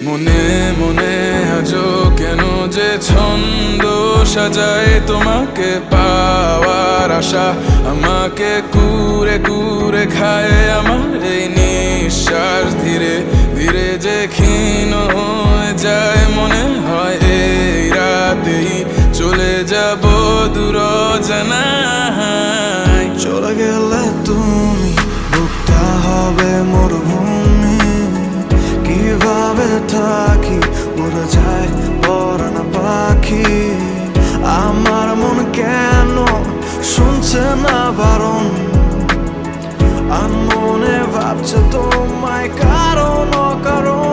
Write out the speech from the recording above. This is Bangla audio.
মনে মনে আজও কেন যে ছন্দ সাজায় তোমাকে পাওয়ার আশা আমাকে কুরে কুরে খায় আমার এই নিঃশ্বাস ধীরে ধীরে যে ক্ষীণ হয়ে যায় মনে হয় এই রাতেই চলে যাব দূর জানায়। চলে গেলে তুমি বুকটা হবে মরুভূমি, কিভাবে থাকি উড়ে যায় পরাণ পাখি। আমার মন কেন শুনছে না বারণ, আর মনে ভাবছে তোমায় কারণ অকারণ।